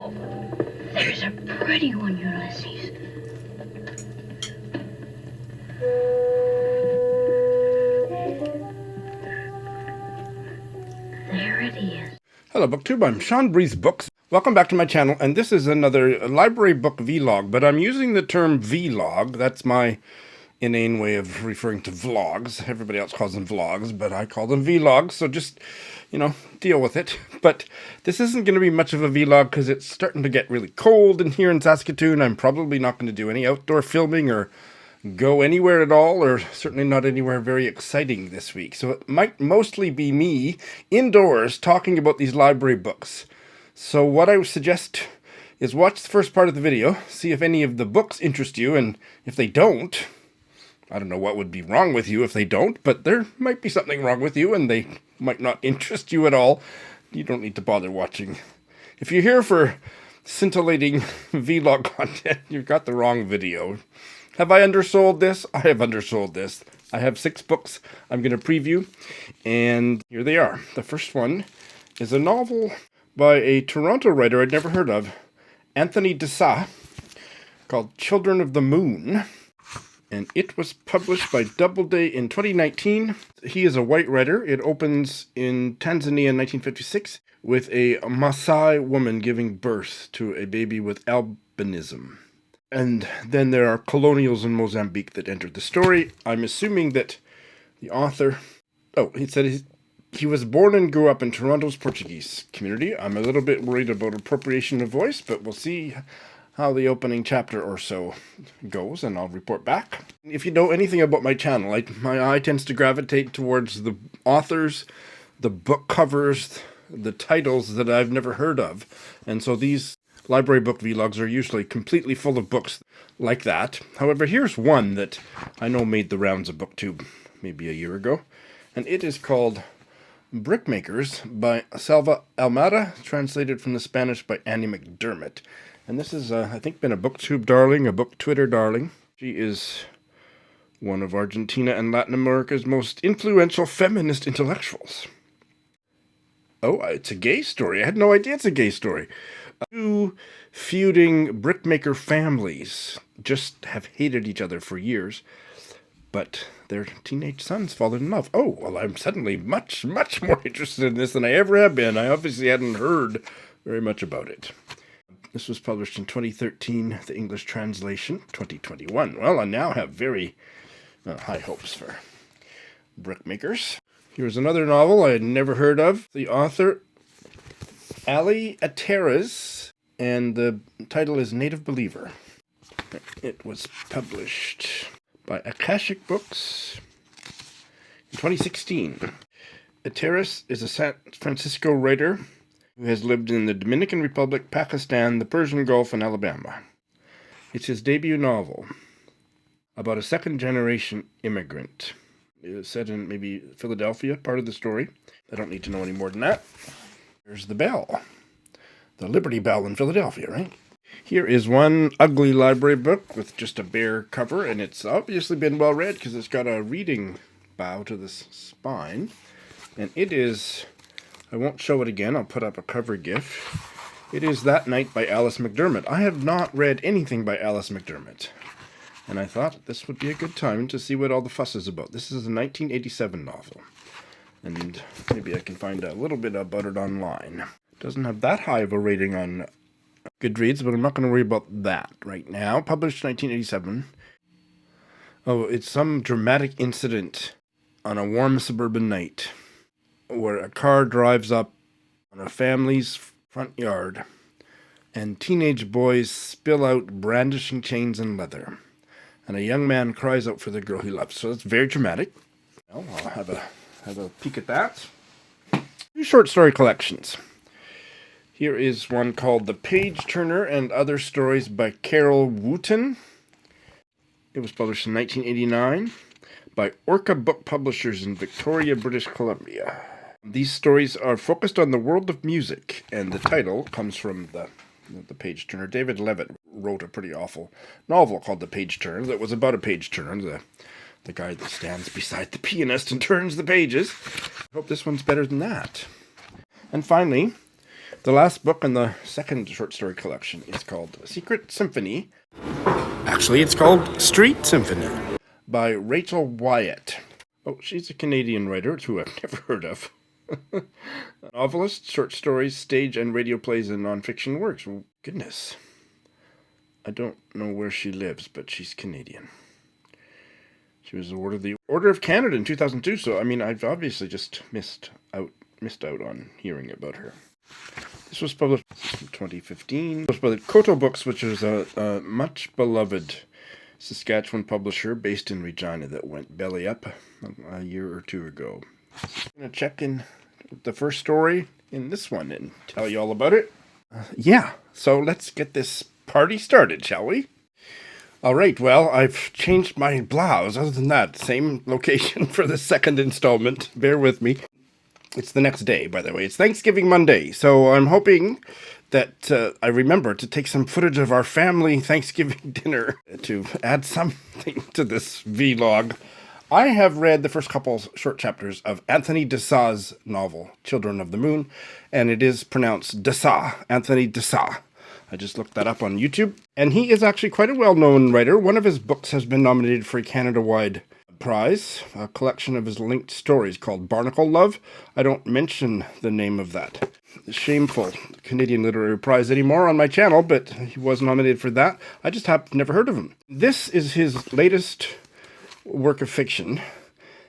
There's a pretty one, Ulysses. There it is. Hello BookTube, I'm Sean Breeze Books. Welcome back to my channel, and this is another library book vlog, but I'm using the term vlog. That's my inane way of referring to vlogs. Everybody else calls them vlogs, but I call them vlogs, so just, deal with it. But this isn't going to be much of a vlog because it's starting to get really cold in here in Saskatoon. I'm probably not going to do any outdoor filming or go anywhere at all, or certainly not anywhere very exciting this week. So it might mostly be me indoors talking about these library books. So what I would suggest is watch the first part of the video, see if any of the books interest you, and if they don't, I don't know what would be wrong with you if they don't, but there might be something wrong with you and they might not interest you at all. You don't need to bother watching. If you're here for scintillating vlog content, you've got the wrong video. Have I undersold this? I have undersold this. I have 6 books I'm going to preview, and here they are. The first one is a novel by a Toronto writer I'd never heard of, Anthony Dessat, called Children of the Moon, and it was published by Doubleday in 2019. He is a white writer. It opens in Tanzania in 1956 with a Maasai woman giving birth to a baby with albinism. And then there are colonials in Mozambique that entered the story. I'm assuming that the author... Oh, he said he was born and grew up in Toronto's Portuguese community. I'm a little bit worried about appropriation of voice, but we'll see how the opening chapter or so goes, and I'll report back. If you know anything about my channel, my eye tends to gravitate towards the authors, the book covers, the titles that I've never heard of. And so these library book vlogs are usually completely full of books like that. However, here's one that I know made the rounds of BookTube maybe a year ago, and it is called Brickmakers by Selva Almada, translated from the Spanish by Annie McDermott. And this is, I think, been a BookTube darling, a book Twitter darling. She is one of Argentina and Latin America's most influential feminist intellectuals. Oh, it's a gay story. I had no idea it's a gay story. 2 feuding brickmaker families just have hated each other for years, but their teenage sons fall in love. Oh, well, I'm suddenly much, much more interested in this than I ever have been. I obviously hadn't heard very much about it. This was published in 2013, the English translation, 2021. Well, I now have very high hopes for Brickmakers. Here's another novel I had never heard of. The author, Eteraz, and the title is Native Believer. It was published by Akashic Books in 2016. Eteraz is a San Francisco writer who has lived in the Dominican Republic, Pakistan, the Persian Gulf, and Alabama. It's his debut novel about a second-generation immigrant. It's set in maybe Philadelphia, part of the story. I don't need to know any more than that. There's the bell. The Liberty Bell in Philadelphia, right? Here is one ugly library book with just a bare cover, and it's obviously been well read because it's got a reading bow to the spine. And it is... I won't show it again. I'll put up a cover gif. It is That Night by Alice McDermott. I have not read anything by Alice McDermott, and I thought this would be a good time to see what all the fuss is about. This is a 1987 novel, and maybe I can find a little bit about it online. It doesn't have that high of a rating on Goodreads, but I'm not going to worry about that right now. Published 1987. Oh, it's some dramatic incident on a warm suburban night, where a car drives up on a family's front yard, and teenage boys spill out brandishing chains and leather, and a young man cries out for the girl he loves. So it's very dramatic. Well, I'll have a peek at that. 2 short story collections. Here is one called The Page Turner and Other Stories by Carol Wootton. It was published in 1989 by Orca Book Publishers in Victoria, British Columbia. These stories are focused on the world of music, and the title comes from the page turner. David Levitt wrote a pretty awful novel called The Page Turner that was about a page turner, the guy that stands beside the pianist and turns the pages. I hope this one's better than that. And finally, The last book in the second short story collection is called Secret Symphony. Actually, it's called Street Symphony by Rachel Wyatt. Oh, she's a Canadian writer who I've never heard of. Novelist, short stories, stage and radio plays, and nonfiction works. Well, goodness. I don't know where she lives, but she's Canadian. She was awarded the Order of Canada in 2002, so I mean, I've obviously just missed out on hearing about her. This was published in 2015. It was by Koto Books, which is a much beloved Saskatchewan publisher based in Regina that went belly up a year or two ago. I'm going to check in the first story in this one and tell you all about it. So let's get this party started, shall we? All right, well, I've changed my blouse. Other than that, same location for the second installment. Bear with me. It's the next day, by the way. It's Thanksgiving Monday, so I'm hoping that I remember to take some footage of our family Thanksgiving dinner to add something to this vlog. I have read the first couple short chapters of Anthony Desa's novel, Children of the Moon, and it is pronounced Desa, Anthony Desa. I just looked that up on YouTube, and he is actually quite a well-known writer. One of his books has been nominated for a Canada-wide prize, a collection of his linked stories called Barnacle Love. I don't mention the name of that shameful Canadian Literary Prize anymore on my channel, but he was nominated for that. I just have never heard of him. This is his latest work of fiction,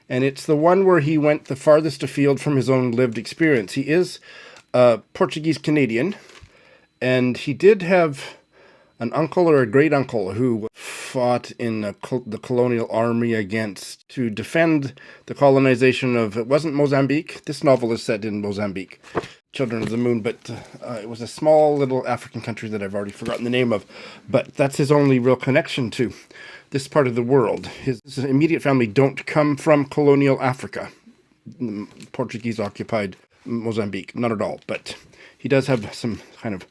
and it's the one where he went the farthest afield from his own lived experience. He is a Portuguese Canadian, and he did have an uncle or a great uncle who fought in the colonial army to defend the colonization of, it wasn't Mozambique. This novel is set in Mozambique, Children of the Moon, but it was a small little African country that I've already forgotten the name of. But that's his only real connection to this part of the world. His immediate family don't come from colonial Africa, Portuguese occupied Mozambique, not at all. But he does have some kind of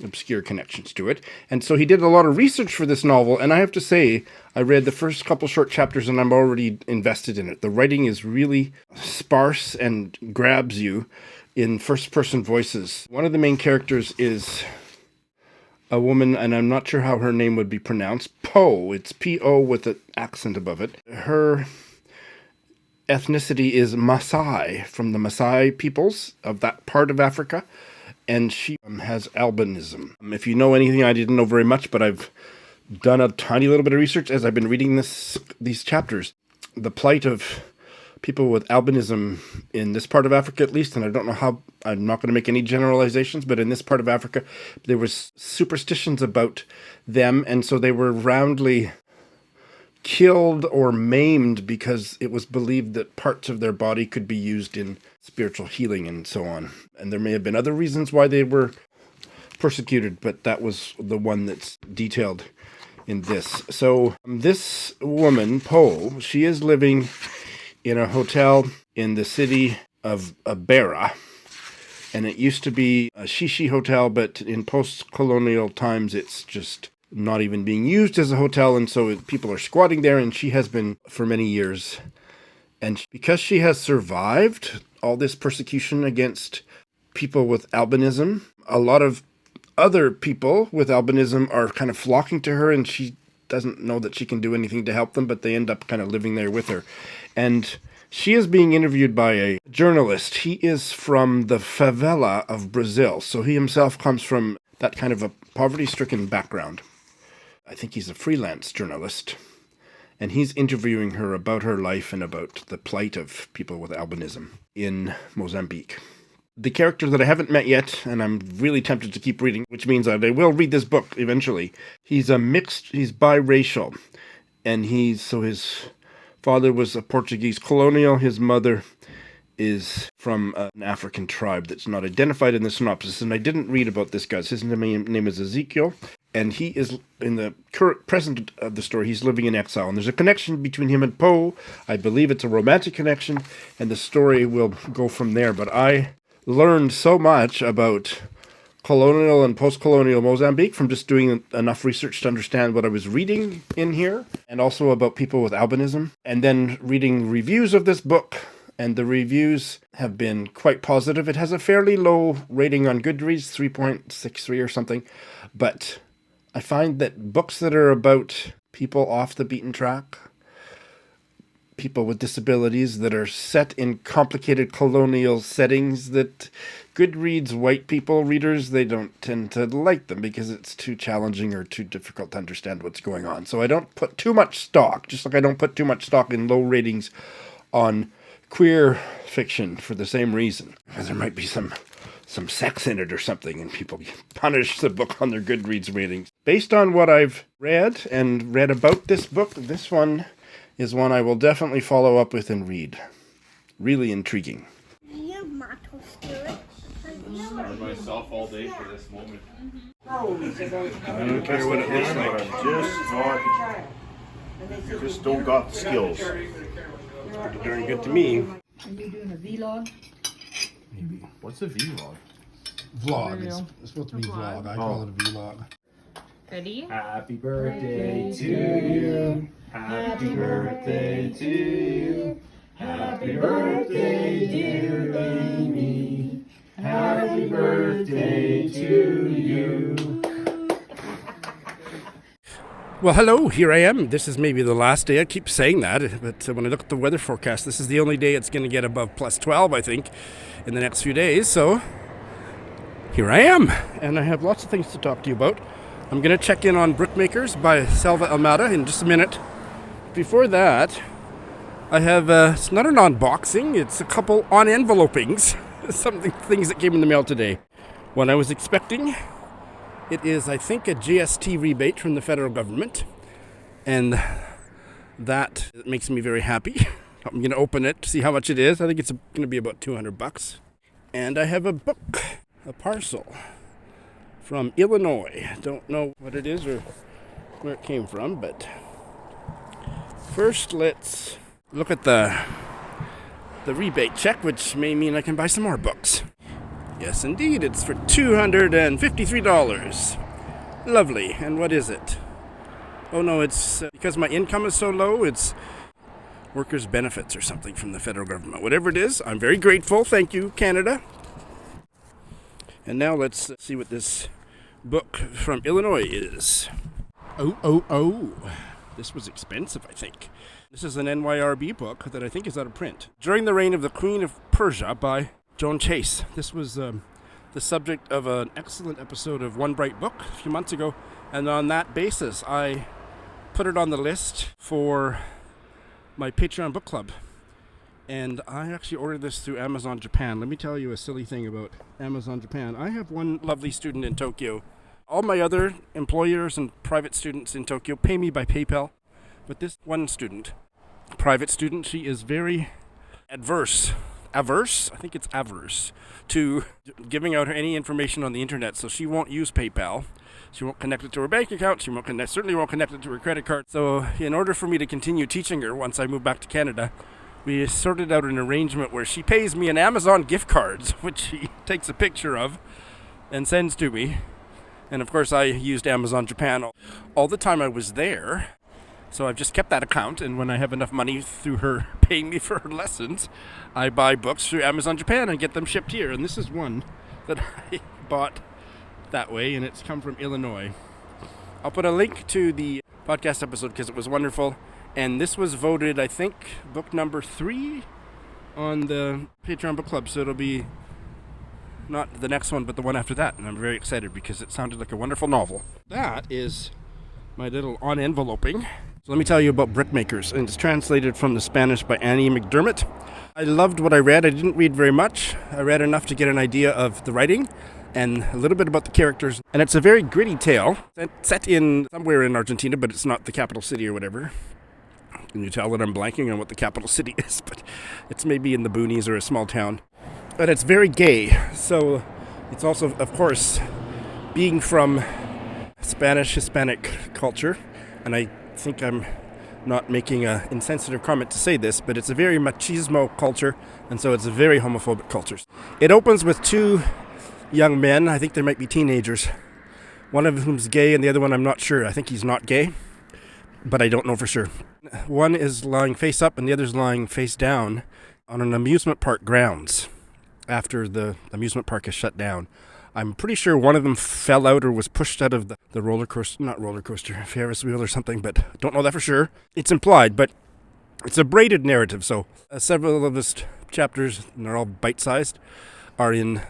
obscure connections to it. And so he did a lot of research for this novel, and I have to say, I read the first couple short chapters and I'm already invested in it. The writing is really sparse and grabs you in first-person voices. One of the main characters is a woman, and I'm not sure how her name would be pronounced. Poe. It's P-O with an accent above it. Her ethnicity is Maasai, from the Maasai peoples of that part of Africa. And she has albinism. If you know anything, I didn't know very much, but I've done a tiny little bit of research as I've been reading these chapters. The plight of people with albinism in this part of Africa, at least, and I don't know how, I'm not going to make any generalizations, but in this part of Africa, there was superstitions about them, and so they were roundly killed or maimed because it was believed that parts of their body could be used in spiritual healing and so on. And there may have been other reasons why they were persecuted, but that was the one that's detailed in this. So this woman, Poe, she is living in a hotel in the city of Beira, and it used to be a shishi hotel, but in post-colonial times it's just not even being used as a hotel, and so people are squatting there, and she has been for many years. And because she has survived all this persecution against people with albinism, a lot of other people with albinism are kind of flocking to her, and she doesn't know that she can do anything to help them, but they end up kind of living there with her. And she is being interviewed by a journalist. He is from the favela of Brazil, so he himself comes from that kind of a poverty-stricken background. I think he's a freelance journalist, and he's interviewing her about her life and about the plight of people with albinism in Mozambique. The character that I haven't met yet, and I'm really tempted to keep reading, which means that I will read this book eventually. He's biracial, and his father was a Portuguese colonial. His mother is from an African tribe that's not identified in the synopsis, and I didn't read about this guy. His name is Ezekiel, and he is, in the present of the story, he's living in exile, and there's a connection between him and Poe. I believe it's a romantic connection, and the story will go from there, but I learned so much about colonial and post-colonial Mozambique from just doing enough research to understand what I was reading in here, and also about people with albinism, and then reading reviews of this book and the reviews have been quite positive. It has a fairly low rating on Goodreads, 3.63 or something, but I find that books that are about people off the beaten track, people with disabilities, that are set in complicated colonial settings, that Goodreads white people readers, they don't tend to like them because it's too challenging or too difficult to understand what's going on. So I don't put too much stock, just like I don't put too much stock in low ratings on queer fiction for the same reason. Because there might be some sex in it or something, and people punish the book on their Goodreads ratings. Based on what I've read about this book, this one is one I will definitely follow up with and read. Really intriguing. I myself all day for this moment. I don't care what it looks like. Just don't got the skills. Pretty darn good to me. Are you doing a vlog? Maybe. What's a vlog? Vlog. It's supposed to be vlog. I call it a vlog. Ready? Happy birthday to you. Happy birthday to you. Happy birthday, dear Amy. Happy birthday to you. Well, hello, here I am. This is maybe the last day. I keep saying that, but when I look at the weather forecast, this is the only day it's going to get above plus 12, I think, in the next few days. So here I am, and I have lots of things to talk to you about. I'm going to check in on Brickmakers by Selva Almada in just a minute. Before that, I have, it's not an unboxing, it's a couple on-envelopings, things that came in the mail today. One I was expecting. It is, I think, a GST rebate from the federal government, and that makes me very happy. I'm going to open it to see how much it is. I think it's going to be about $200. And I have a book, a parcel from Illinois. I don't know what it is or where it came from, but first let's look at the rebate check, which may mean I can buy some more books. Yes, indeed, it's for $253. Lovely. And what is it? Oh no, it's because my income is so low, it's workers' benefits or something from the federal government. Whatever it is, I'm very grateful. Thank you, Canada. And now let's see what this book from Illinois is. Oh. This was expensive, I think. This is an NYRB book that I think is out of print. During the Reign of the Queen of Persia by Joan. This was the subject of an excellent episode of One Bright Book a few months ago, and on that basis I put it on the list for my Patreon book club. And I actually ordered this through Amazon Japan. Let me tell you a silly thing about Amazon Japan. I have one lovely student in Tokyo. All my other employers and private students in Tokyo pay me by PayPal, but this one student, private student, she is very averse to giving out any information on the internet, so she won't use PayPal. She won't connect it to her bank account. She certainly won't connect it to her credit card. So in order for me to continue teaching her once I move back to Canada, we sorted out an arrangement where she pays me an Amazon gift card, which she takes a picture of and sends to me. And of course I used Amazon Japan all the time I was there. So I've just kept that account, and when I have enough money through her paying me for her lessons, I buy books through Amazon Japan and get them shipped here. And this is one that I bought that way, and it's come from Illinois. I'll put a link to the podcast episode because it was wonderful. And this was voted, I think, book number 3 on the Patreon book club. So it'll be not the next one, but the one after that. And I'm very excited because it sounded like a wonderful novel. That is my little on-enveloping. So let me tell you about Brickmakers, and it's translated from the Spanish by Annie McDermott. I loved what I read. I didn't read very much. I read enough to get an idea of the writing and a little bit about the characters. And it's a very gritty tale set in somewhere in Argentina, but it's not the capital city or whatever. Can you tell that I'm blanking on what the capital city is? But it's maybe in the boonies or a small town. But it's very gay. So it's also, of course, being from Spanish, Hispanic culture, and I think I'm not making an insensitive comment to say this, but it's a very machismo culture, and so it's a very homophobic culture. It opens with 2 young men. I think they might be teenagers. One of whom's gay, and the other one I'm not sure. I think he's not gay, but I don't know for sure. One is lying face up, and the other's lying face down on an amusement park grounds after the amusement park is shut down. I'm pretty sure one of them fell out or was pushed out of the roller coaster, not roller coaster, Ferris wheel or something, but don't know that for sure. It's implied, but it's a braided narrative, so several of his chapters, and they're all bite-sized, are in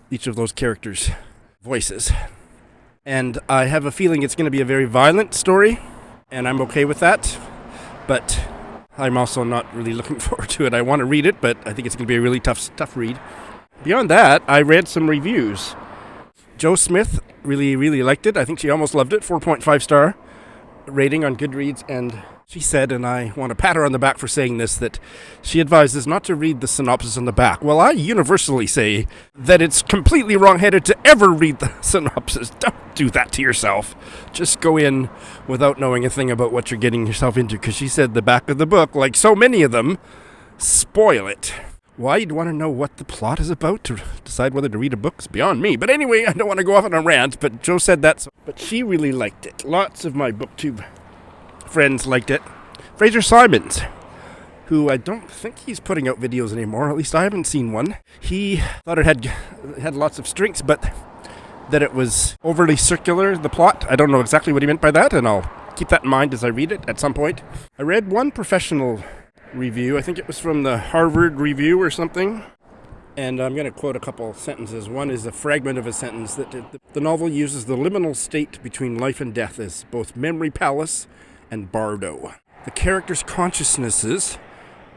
each of those characters' voices. And I have a feeling it's going to be a very violent story, and I'm okay with that, but I'm also not really looking forward to it. I want to read it, but I think it's going to be a really tough read. Beyond that, I read some reviews. Jo Smith really liked it. I think she almost loved it. 4.5 star rating on Goodreads, and she said, and I want to pat her on the back for saying this, that she advises not to read the synopsis on the back. Well, I universally say that it's completely wrong-headed to ever read the synopsis. Don't do that to yourself. Just go in without knowing a thing about what you're getting yourself into, because she said the back of the book, like so many of them, spoil it. Why you'd want to know what the plot is about to decide whether to read a book is beyond me. But anyway, I don't want to go off on a rant, but Jo said that. But she really liked it. Lots of my BookTube friends liked it. Fraser Simons, who I don't think he's putting out videos anymore, at least I haven't seen one. He thought it had lots of strengths, but that it was overly circular, the plot. I don't know exactly what he meant by that, and I'll keep that in mind as I read it at some point. I read one professional review. I think it was from the Harvard Review or something. And I'm going to quote a couple sentences. One is a fragment of a sentence that the novel uses the liminal state between life and death as both memory palace and bardo. The characters' consciousnesses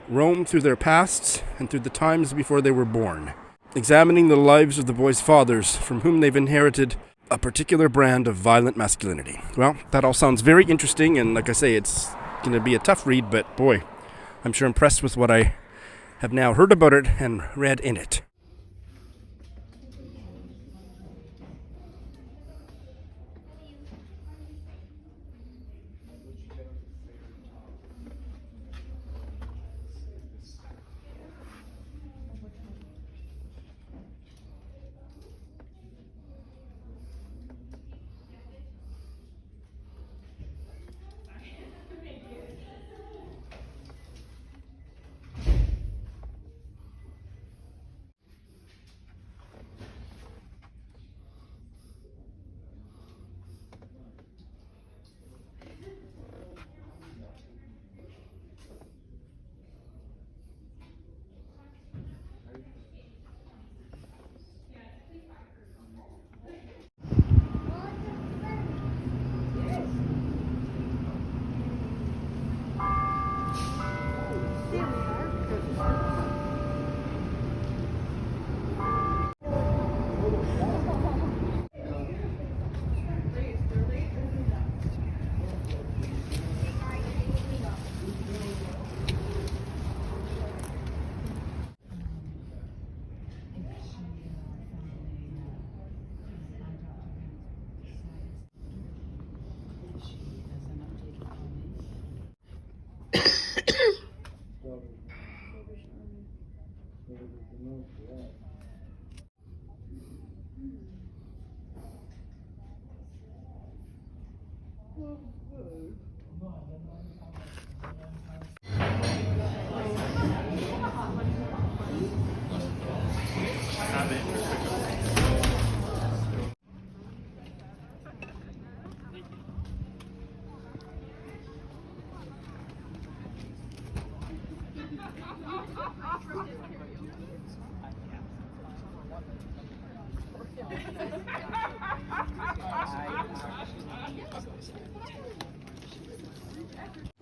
roam through their pasts and through the times before they were born, examining the lives of the boys' fathers from whom they've inherited a particular brand of violent masculinity. Well, that all sounds very interesting, and like I say, it's going to be a tough read, but boy, I'm sure impressed with what I have now heard about it and read in it.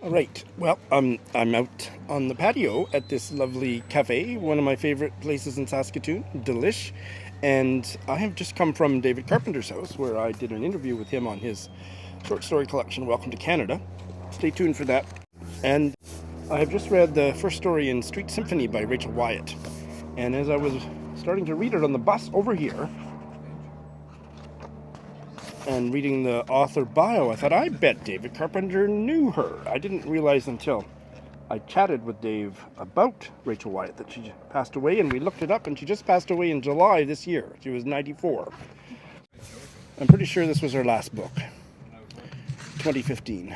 All right. Well, I'm out on the patio at this lovely cafe, one of my favorite places in Saskatoon, Delish. And I have just come from David Carpenter's house, where I did an interview with him on his short story collection, Welcome to Canada. Stay tuned for that. And I have just read the first story in Street Symphony by Rachel Wyatt. And as I was starting to read it on the bus over here, and reading the author bio, I thought, I bet David Carpenter knew her. I didn't realize until I chatted with Dave about Rachel Wyatt that she passed away, and we looked it up, and she just passed away in July this year. She was 94. I'm pretty sure this was her last book, 2015.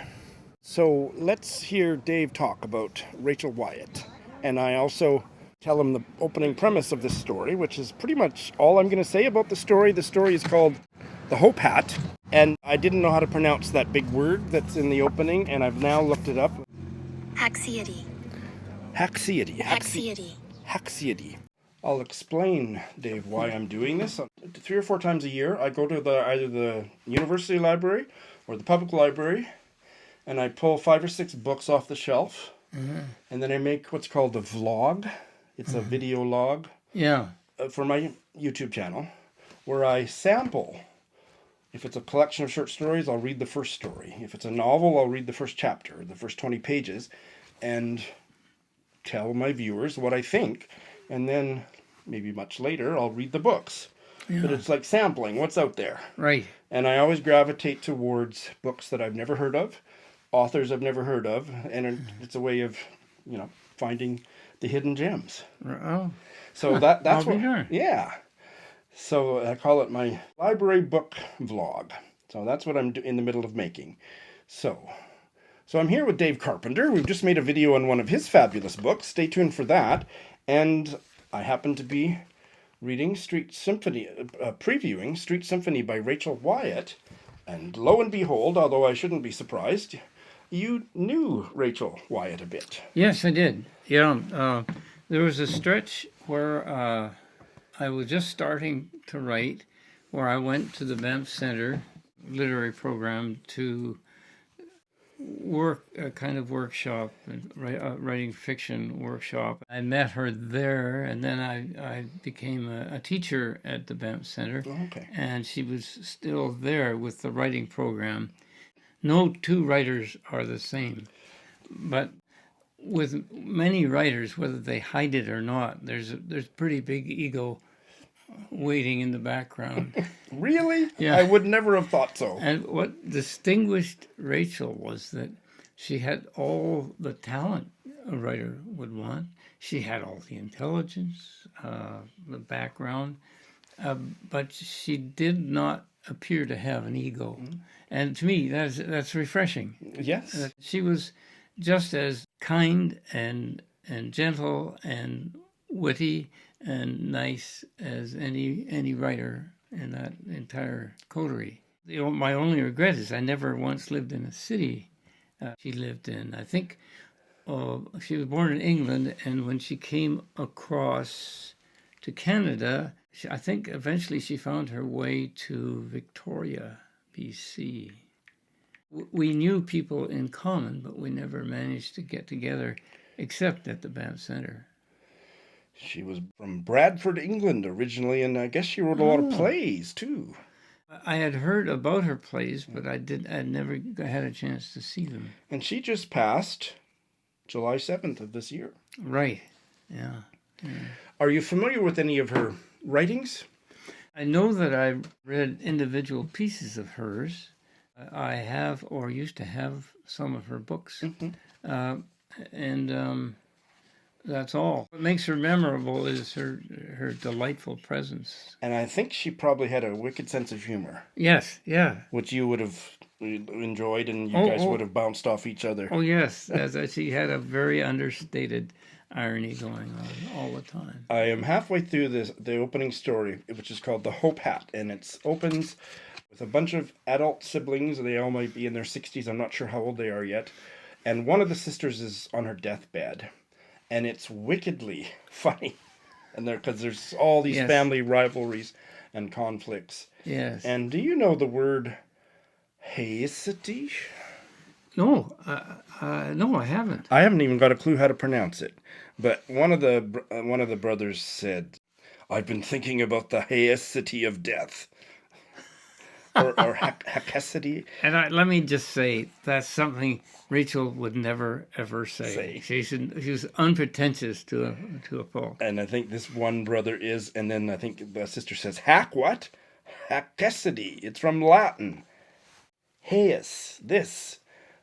So let's hear Dave talk about Rachel Wyatt. And I also tell him the opening premise of this story, which is pretty much all I'm going to say about the story. The story is called The Hope Hat, and I didn't know how to pronounce that big word that's in the opening, and I've now looked it up. Haxiety. Haxiety. Haxiety. I'll explain, Dave, why I'm doing this. 3 or 4 times a year, I go to either the university library or the public library, and I pull 5 or 6 books off the shelf, and then I make what's called a vlog. It's a video log for my YouTube channel, where I sample. If it's a collection of short stories, I'll read the first story. If it's a novel, I'll read the first chapter, the first 20 pages, and tell my viewers what I think. And then, maybe much later, I'll read the books. Yeah. But it's like sampling what's out there. Right. And I always gravitate towards books that I've never heard of, authors I've never heard of, and it's a way of, finding the hidden gems. Oh. So that's what. Sure. Yeah. So I call it my library book vlog. So that's what I'm in the middle of making. So I'm here with Dave Carpenter. We've just made a video on one of his fabulous books. Stay tuned for that. And I happen to be reading previewing Street Symphony by Rachel Wyatt. And lo and behold, although I shouldn't be surprised, you knew Rachel Wyatt a bit. Yes, I did. Yeah. There was a stretch where I was just starting to write, where I went to the Banff Centre literary program to work a kind of workshop, writing fiction workshop. I met her there, and then I became a teacher at the Banff Centre. Okay. And she was still there with the writing program. No 2 writers are the same, but with many writers, whether they hide it or not, there's pretty big ego waiting in the background. Really? Yeah. I would never have thought so. And what distinguished Rachel was that she had all the talent a writer would want. She had all the intelligence, the background, but she did not appear to have an ego. And to me, that's refreshing. Yes. She was just as kind and gentle and witty and nice as any writer in that entire coterie. My only regret is I never once lived in a city she lived in. I think she was born in England, and when she came across to Canada, I think eventually she found her way to Victoria, BC. We knew people in common, but we never managed to get together except at the Banff Centre. She was from Bradford, England originally, and I guess she wrote a lot of plays too. I had heard about her plays, but I'd never had a chance to see them. And she just passed July 7th of this year. Right, yeah. Are you familiar with any of her writings? I know that I read individual pieces of hers. I have, or used to have, some of her books. And that's all. What makes her memorable is her delightful presence. And I think she probably had a wicked sense of humor. Yes, yeah. Which you would have enjoyed, and you guys would have bounced off each other. Oh, yes. She had a very understated irony going on all the time. I am halfway through the opening story, which is called The Hope Hat, and it opens with a bunch of adult siblings. They all might be in their 60s. I'm not sure how old they are yet. And one of the sisters is on her deathbed. And it's wickedly funny. And because there's all these family rivalries and conflicts. Yes. And do you know the word haesity? No, no, I haven't. I haven't even got a clue how to pronounce it. But one of the brothers said, "I've been thinking about the haesity of death." or haecity. And let me just say, that's something Rachel would never, ever say. She was unpretentious to a fault. And I think this one brother is, and then I think the sister says, "Hack what? Haecity. It's from Latin. Haeus, this.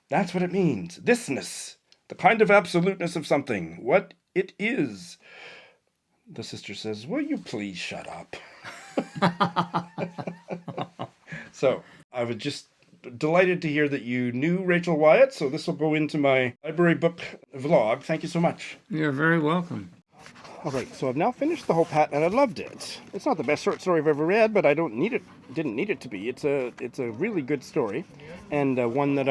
That's what it means. Thisness. The kind of absoluteness of something. What it is." The sister says, "Will you please shut up?" So I was just delighted to hear that you knew Rachel Wyatt. So this will go into my library book vlog. Thank you so much. You're very welcome. All right, so I've now finished the Hope Hat, and I loved it. It's not the best short story I've ever read, but I don't need it. Didn't need it to be. It's a really good story, and one that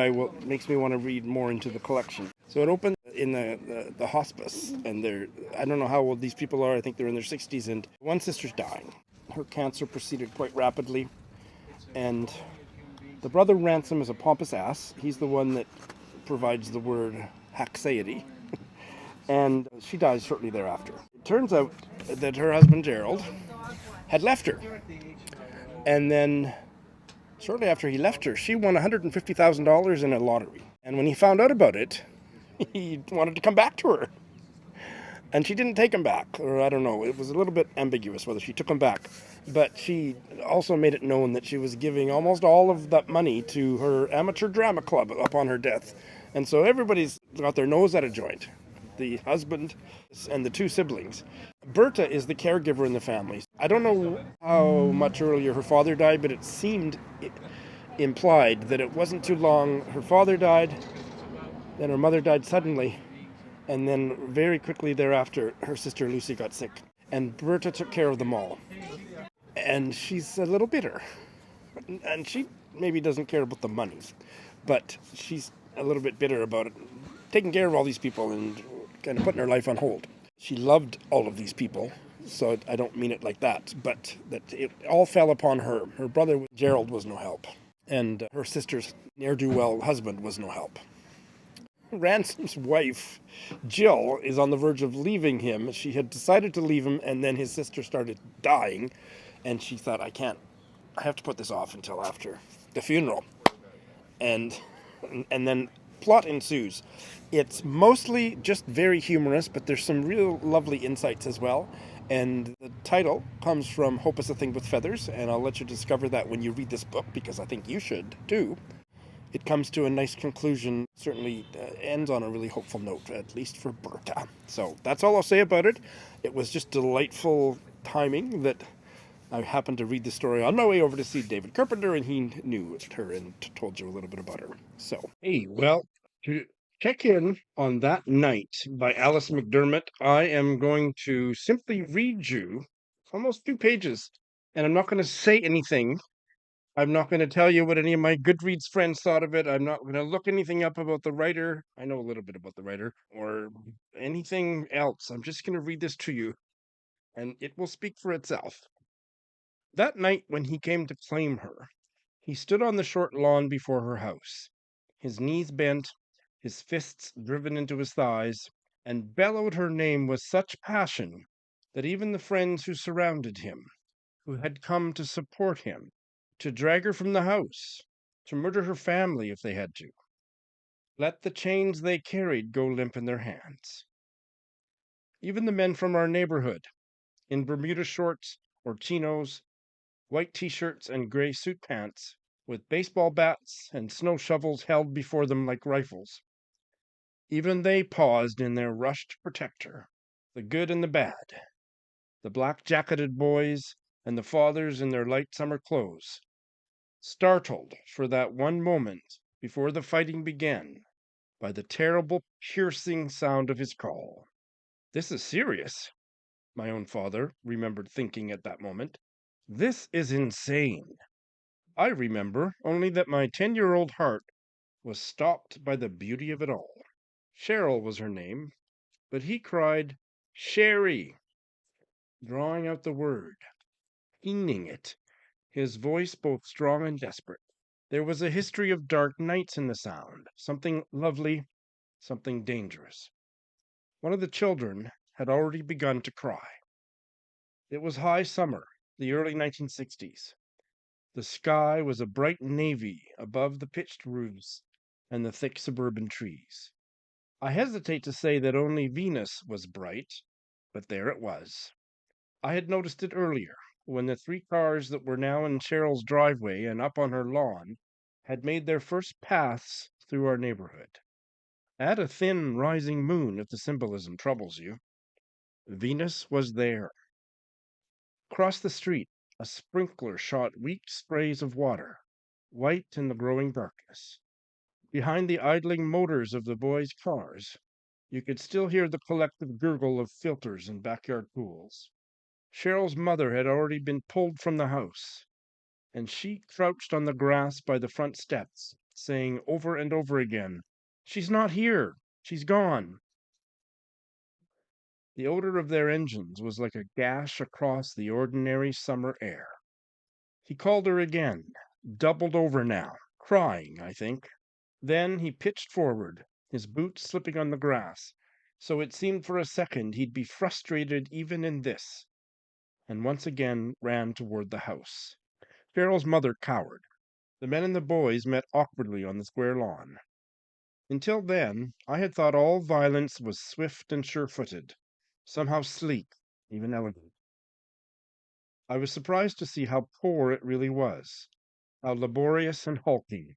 makes me want to read more into the collection. So it opens in the hospice, and I don't know how old these people are. I think they're in their 60s, and one sister's dying. Her cancer proceeded quite rapidly, and the brother Ransom is a pompous ass. He's the one that provides the word anxiety. And she dies shortly thereafter. It turns out that her husband Gerald had left her. And then shortly after he left her, she won $150,000 in a lottery. And when he found out about it, he wanted to come back to her. And she didn't take him back, or I don't know. It was a little bit ambiguous whether she took him back. But she also made it known that she was giving almost all of that money to her amateur drama club upon her death. And so everybody's got their nose at a joint. The husband and the two siblings. Berta is the caregiver in the family. I don't know how much earlier her father died, but it seemed implied that it wasn't too long. Her father died, then her mother died suddenly, and then very quickly thereafter, her sister Lucy got sick. And Berta took care of them all. And she's a little bitter. And she maybe doesn't care about the money, but she's a little bit bitter about it, taking care of all these people and kind of putting her life on hold. She loved all of these people, so I don't mean it like that, but that it all fell upon her. Her brother Gerald was no help, and her sister's ne'er-do-well husband was no help. Ransom's wife, Jill, is on the verge of leaving him. She had decided to leave him, and then his sister started dying, and she thought, I have to put this off until after the funeral. And then plot ensues. It's mostly just very humorous, but there's some real lovely insights as well. And the title comes from Hope is a Thing with Feathers, and I'll let you discover that when you read this book, because I think you should too. It comes to a nice conclusion, certainly ends on a really hopeful note, at least for Berta. So that's all I'll say about it. It was just delightful timing that I happened to read the story on my way over to see David Carpenter, and he knew her and told you a little bit about her. So, hey, well, to check in on That Night by Alice McDermott, I am going to simply read you almost 2 pages, and I'm not going to say anything. I'm not going to tell you what any of my Goodreads friends thought of it. I'm not going to look anything up about the writer. I know a little bit about the writer, or anything else. I'm just going to read this to you, and it will speak for itself. That night when he came to claim her, he stood on the short lawn before her house, his knees bent, his fists driven into his thighs, and bellowed her name with such passion that even the friends who surrounded him, who had come to support him, to drag her from the house, to murder her family if they had to, let the chains they carried go limp in their hands. Even the men from our neighborhood, in Bermuda shorts or chinos, white t-shirts and gray suit pants, with baseball bats and snow shovels held before them like rifles. Even they paused in their rush to protect her, the good and the bad, the black-jacketed boys and the fathers in their light summer clothes, startled for that one moment before the fighting began by the terrible, piercing sound of his call. This is serious, my own father remembered thinking at that moment. This is insane. I remember only that my 10-year-old heart was stopped by the beauty of it all. Cheryl was her name, but he cried, Sherry, drawing out the word, meaning it, his voice both strong and desperate. There was a history of dark nights in the sound, something lovely, something dangerous. One of the children had already begun to cry. It was high summer, the early 1960s. The sky was a bright navy above the pitched roofs and the thick suburban trees. I hesitate to say that only Venus was bright, but there it was. I had noticed it earlier, when the 3 cars that were now in Cheryl's driveway and up on her lawn had made their first paths through our neighborhood. Add a thin rising moon if the symbolism troubles you. Venus was there. Across the street, a sprinkler shot weak sprays of water, white in the growing darkness. Behind the idling motors of the boys' cars, You could still hear the collective gurgle of filters in backyard pools. Cheryl's mother had already been pulled from the house, and she crouched on the grass by the front steps, saying over and over again, "She's not here! She's gone!" The odor of their engines was like a gash across the ordinary summer air. He called her again, doubled over now, crying, I think. Then he pitched forward, his boots slipping on the grass, so it seemed for a second he'd be frustrated even in this, and once again ran toward the house. Cheryl's mother cowered. The men and the boys met awkwardly on the square lawn. Until then, I had thought all violence was swift and sure-footed, somehow sleek, even elegant. I was surprised to see how poor it really was, how laborious and hulking.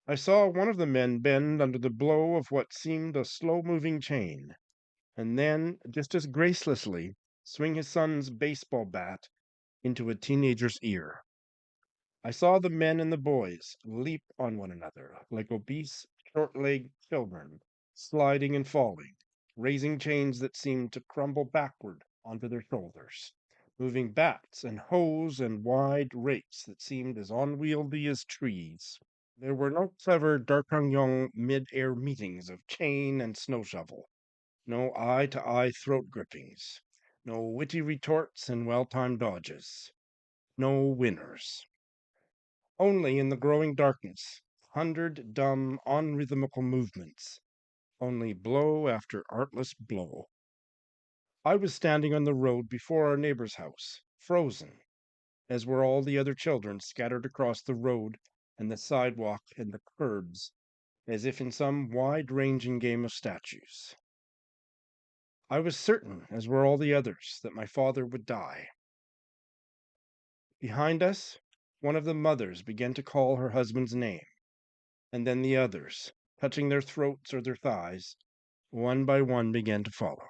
I saw one of the men bend under the blow of what seemed a slow-moving chain, and then, just as gracelessly, swing his son's baseball bat into a teenager's ear. I saw the men and the boys leap on one another like obese, short-legged children, sliding and falling, raising chains that seemed to crumble backward onto their shoulders, moving bats and hose and wide rakes that seemed as unwieldy as trees. There were no clever d'Artagnan mid-air meetings of chain and snow shovel, no eye-to-eye throat grippings, no witty retorts and well-timed dodges, no winners. Only in the growing darkness, 100 dumb, unrhythmical movements, only blow after artless blow. I was standing on the road before our neighbor's house, frozen, as were all the other children scattered across the road and the sidewalk and the curbs, as if in some wide-ranging game of statues. I was certain, as were all the others, that my father would die. Behind us, one of the mothers began to call her husband's name, and then the others, touching their throats or their thighs, one by one began to follow.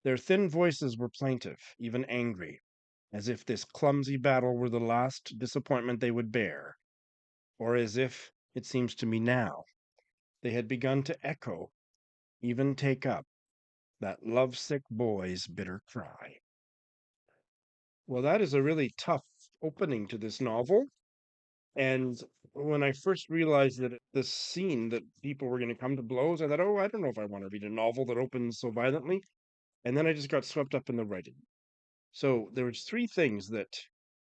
Their thin voices were plaintive, even angry, as if this clumsy battle were the last disappointment they would bear, or as if, it seems to me now, they had begun to echo, even take up, that lovesick boy's bitter cry. Well, that is a really tough opening to this novel. And when I first realized that this scene that people were going to come to blows, I thought, oh, I don't know if I want to read a novel that opens so violently. And then I just got swept up in the writing. So there was 3 things that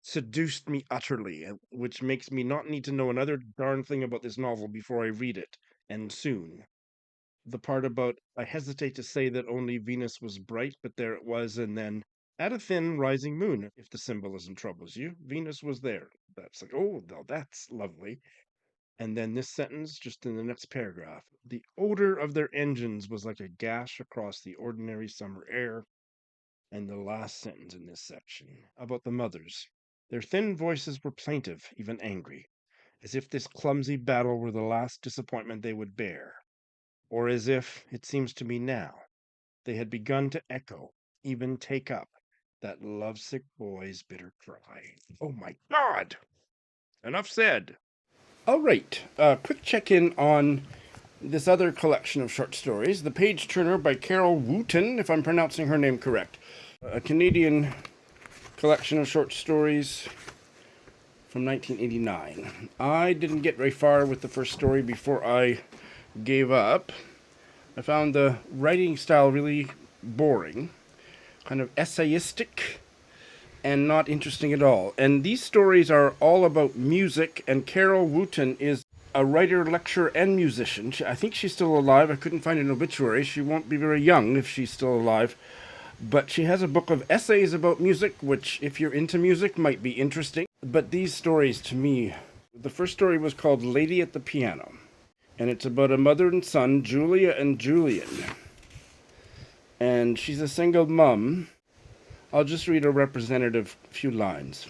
seduced me utterly, which makes me not need to know another darn thing about this novel before I read it, and soon. The part about, I hesitate to say that only Venus was bright, but there it was, and then, at a thin rising moon, if the symbolism troubles you, Venus was there. That's like, oh, no, that's lovely. And then this sentence, just in the next paragraph, the odor of their engines was like a gash across the ordinary summer air. And the last sentence in this section, about the mothers. Their thin voices were plaintive, even angry, as if this clumsy battle were the last disappointment they would bear, or as if, it seems to me now, they had begun to echo, even take up, that lovesick boy's bitter cry. Oh my God! Enough said. All right, quick check-in on this other collection of short stories, The Page Turner by Carol Wootton, if I'm pronouncing her name correct. A Canadian collection of short stories from 1989. I didn't get very far with the first story before I gave up. I found the writing style really boring, kind of essayistic, and not interesting at all. And these stories are all about music, and Carol Wootton is a writer, lecturer, and musician. I think she's still alive. I couldn't find an obituary. She won't be very young if she's still alive. But she has a book of essays about music, which, if you're into music, might be interesting. But these stories, to me, the first story was called Lady at the Piano. And it's about a mother and son, Julia and Julian. And she's a single mom. I'll just read a representative few lines.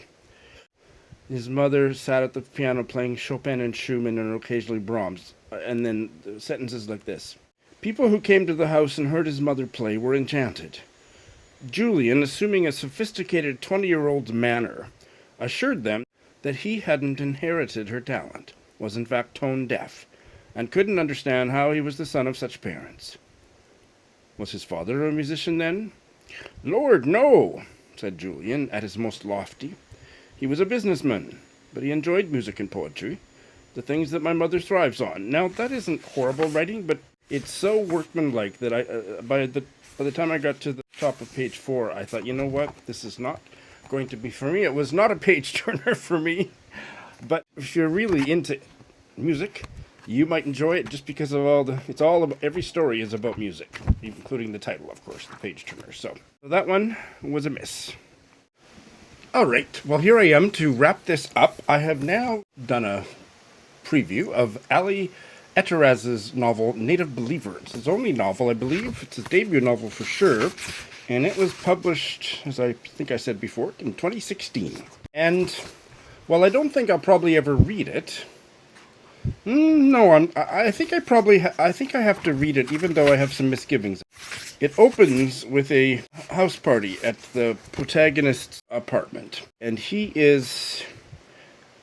His mother sat at the piano playing Chopin and Schumann and occasionally Brahms. And then the sentence is like this. People who came to the house and heard his mother play were enchanted. Julian, assuming a sophisticated 20-year-old's manner, assured them that he hadn't inherited her talent, was in fact tone deaf, and couldn't understand how he was the son of such parents. Was his father a musician then? Lord, no, said Julian, at his most lofty. He was a businessman, but he enjoyed music and poetry, the things that my mother thrives on. Now, that isn't horrible writing, but it's so workmanlike that by the time I got to the top of page 4, I thought, you know what, this is not going to be for me. It was not a page turner for me, but if you're really into music, you might enjoy it just because of every story is about music, including the title, of course, the page turner. So that one was a miss. All right, well, here I am to wrap this up. I have now done a preview of Ali Eteraz's novel, Native Believer. It's his only novel, I believe. It's his debut novel for sure. And it was published, as I think I said before, in 2016. And while I don't think I'll probably ever read it, I think I have to read it, even though I have some misgivings. It opens with a house party at the protagonist's apartment, and he is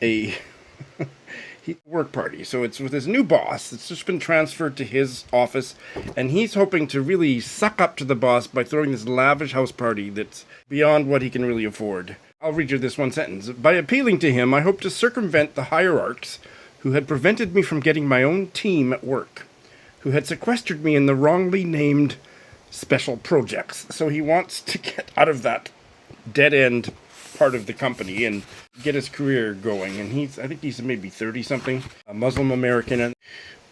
a work party. So it's with his new boss. It's just been transferred to his office, and he's hoping to really suck up to the boss by throwing this lavish house party that's beyond what he can really afford. I'll read you this one sentence. By appealing to him, I hope to circumvent the hierarchs who had prevented me from getting my own team at work, who had sequestered me in the wrongly named special projects. So he wants to get out of that dead-end part of the company and get his career going. And I think he's maybe 30-something, a Muslim American. And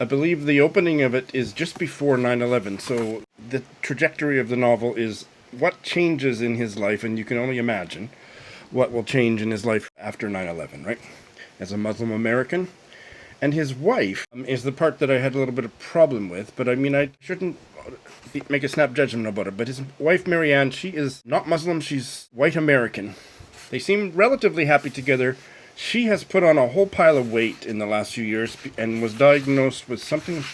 I believe the opening of it is just before 9/11. So the trajectory of the novel is what changes in his life, and you can only imagine what will change in his life after 9/11, right? As a Muslim American. And his wife is the part that I had a little bit of problem with, but I mean, I shouldn't make a snap judgment about it. But his wife, Marianne, she is not Muslim, she's white American. They seem relatively happy together. She has put on a whole pile of weight in the last few years and was diagnosed with something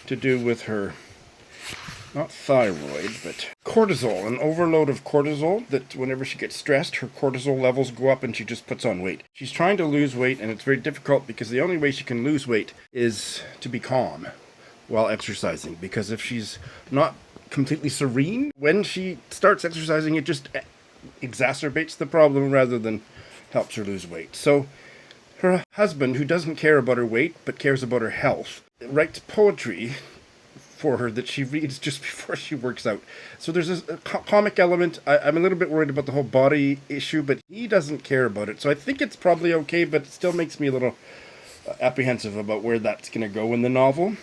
to do with her, not thyroid, but cortisol, an overload of cortisol, that whenever she gets stressed, her cortisol levels go up and she just puts on weight. She's trying to lose weight, and it's very difficult because the only way she can lose weight is to be calm while exercising, because if she's not completely serene, when she starts exercising, it just exacerbates the problem rather than helps her lose weight. So her husband, who doesn't care about her weight but cares about her health, writes poetry for her that she reads just before she works out. So there's a comic element. I'm a little bit worried about the whole body issue, but he doesn't care about it. So I think it's probably okay, but it still makes me a little apprehensive about where that's going to go in the novel.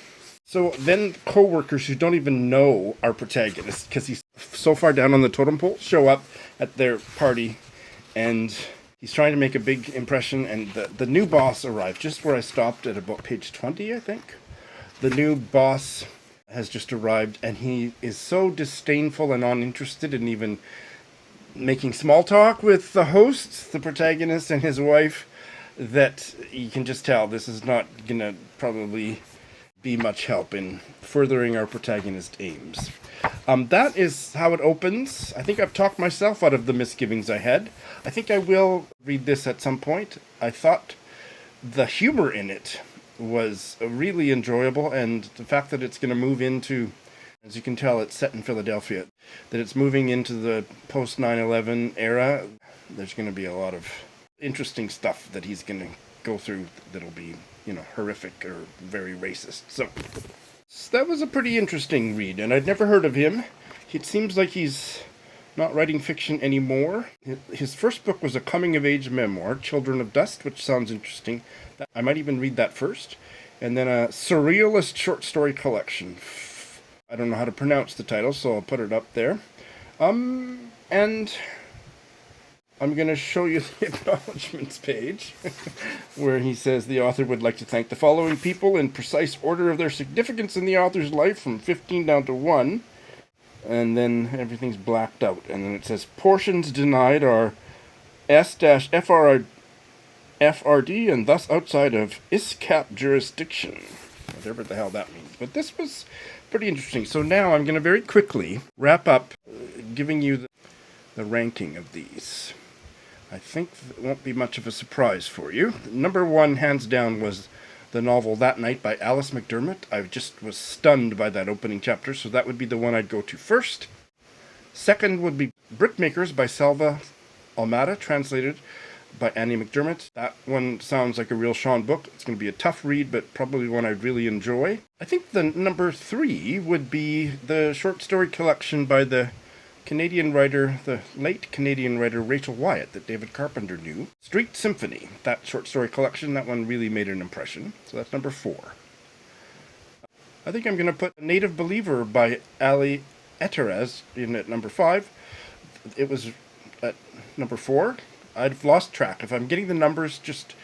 So then co-workers who don't even know our protagonist, because he's so far down on the totem pole, show up at their party, and he's trying to make a big impression, and the new boss arrived just where I stopped at about page 20, I think. The new boss has just arrived, and he is so disdainful and uninterested in even making small talk with the hosts, the protagonist and his wife, that you can just tell this is not going to probably be much help in furthering our protagonist aims. That is how it opens. I think I've talked myself out of the misgivings I had. I think I will read this at some point. I thought the humor in it was really enjoyable, and the fact that it's going to move into, as you can tell, it's set in Philadelphia, that it's moving into the post 9/11 era. There's going to be a lot of interesting stuff that he's going to go through that'll be, horrific or very racist. So that was a pretty interesting read, and I'd never heard of him. It seems like he's not writing fiction anymore. His first book was a coming-of-age memoir, Children of Dust, which sounds interesting. I might even read that first. And then a surrealist short story collection. I don't know how to pronounce the title, so I'll put it up there. And I'm going to show you the acknowledgements page, where he says the author would like to thank the following people in precise order of their significance in the author's life, from 15 down to 1. And then everything's blacked out. And then it says, portions denied are S-FRD and thus outside of ISCAP jurisdiction. Whatever the hell that means. But this was pretty interesting. So now I'm going to very quickly wrap up giving you the ranking of these. I think it won't be much of a surprise for you. Number 1, hands down, was the novel That Night by Alice McDermott. I just was stunned by that opening chapter, so that would be the one I'd go to first. Second would be Brickmakers by Selva, Almada, translated by Annie McDermott. That one sounds like a real Sean book. It's going to be a tough read, but probably one I'd really enjoy. I think the number 3 would be the short story collection by the Canadian writer, the late Canadian writer Rachel Wyatt that David Carpenter knew. Street Symphony, that short story collection, that one really made an impression. So that's number 4. I think I'm going to put Native Believer by Ali Eteraz in at number 5. It was at number 4. I've lost track. If I'm getting the numbers, just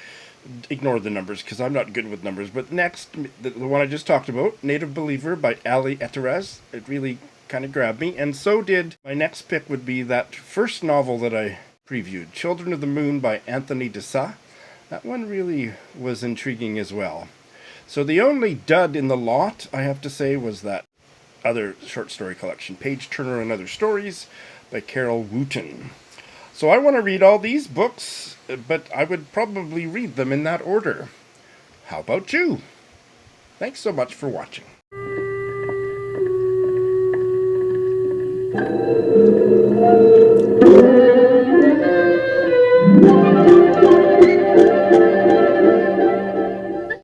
ignore the numbers because I'm not good with numbers. But next, the one I just talked about, Native Believer by Ali Eteraz, it really kind of grabbed me. And so did my next pick would be that first novel that I previewed, Children of the Moon by Anthony Dessat. That one really was intriguing as well. So the only dud in the lot, I have to say, was that other short story collection, Page Turner and Other Stories by Carol Wootton. So I want to read all these books, but I would probably read them in that order. How about you? Thanks so much for watching.